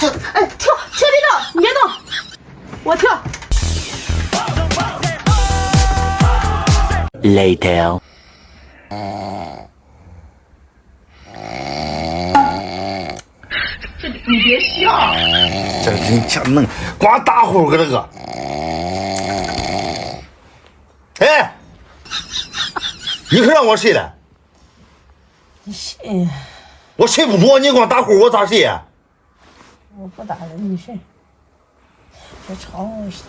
哎，跳地跳，你别动，我跳。Later。你别笑。这人家弄光打呼搁这个。哎，你可让我睡了？你睡。我睡不着，你光打呼，我咋睡呀？我不打了，你睡。别吵我睡。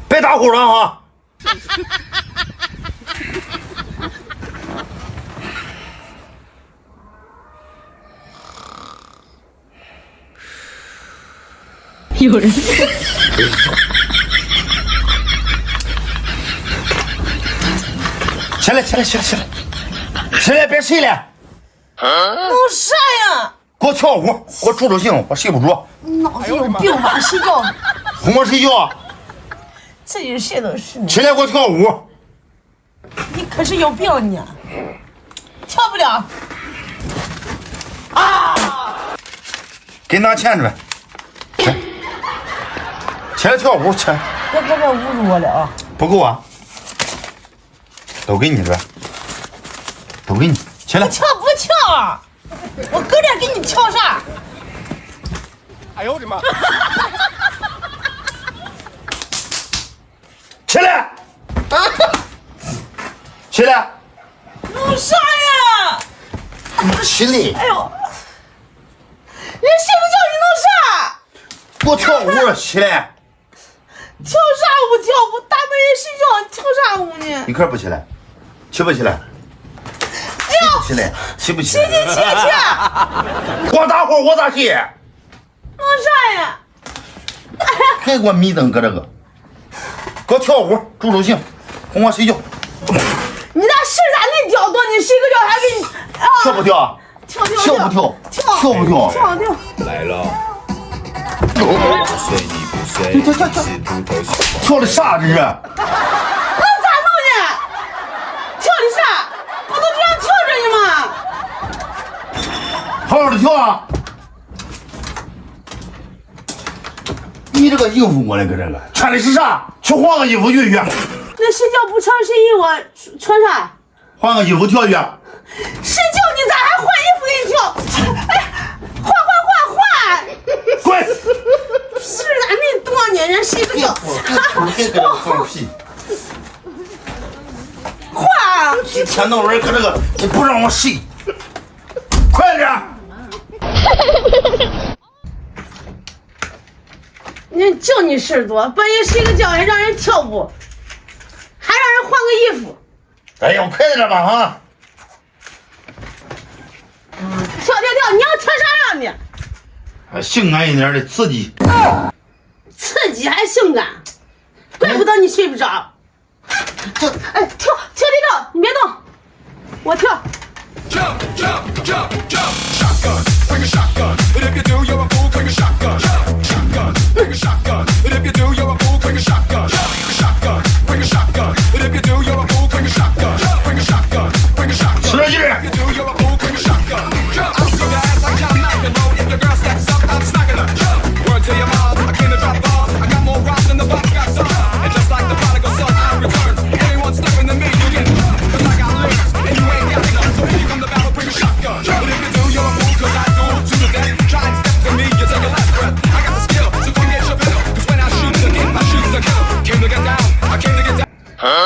别打呼了啊！有人。起来，别睡了。弄啥呀？给我跳舞，给我助助兴，我睡不着。脑子有病吧？睡觉。哄我睡觉。自己睡都是呢。起来，给我跳舞。你可是有病你。跳不了。啊！给你拿钱去呗。起来跳舞，起来。别搁这侮辱我了啊！不够啊。都给你这，都给你，起来！跳不跳？我搁这给你跳啥？哎呦我的妈！起来！起来！弄啥呀？起来！哎呦！人睡不觉你弄啥？给我跳舞，起来！跳啥舞？跳舞？大半夜睡觉，跳啥舞呢？你可不起来，起不起来？起来，起不起来？起！光打呼我咋起？弄啥呀？还给我迷瞪搁这个，给我跳舞，助助兴，哄我睡觉。你那事咋没调动？你睡个觉还给你啊？跳不跳？跳不跳？跳不跳？来了。跳的啥这是？那咋弄呢？跳的啥？不都这样跳着呢吗？好好的跳啊！你这个衣服我来搁这个穿的是啥？去换个衣服去。那睡觉不穿睡衣，我穿啥？换个衣服跳去。睡觉你咋还换衣服给你跳？哎，换！滚！是咋没多呢？人睡个觉。别搁这放屁！换！一天到晚搁这个，你不让我睡，快点！人叫你事儿多，半夜睡个觉还让人跳舞，还让人换个衣服。哎呀，快点吧啊！跳，你要跳啥样的？性感一点的刺激。刺激还性感，怪不得你睡不着。哎，跳地跳，你别动，我跳。使点劲儿！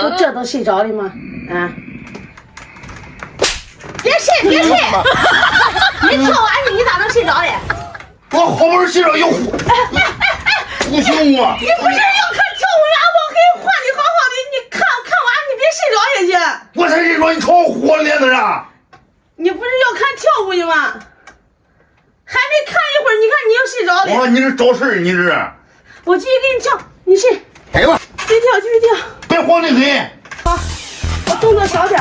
我这都睡着了吗？啊！别睡！你跳完你咋能睡着嘞？我好不容易睡着又呼醒我。你不是要看跳舞呀？我给你换的好好的，你看完你别睡着下去。我才睡着，你瞅我呼我脸子上。你不是要看跳舞的吗？还没看一会儿，你看你又睡着了。我说你是找事儿，你是？我继续给你跳，你睡。哎呦，继续跳。别慌得很。好，我动作小点。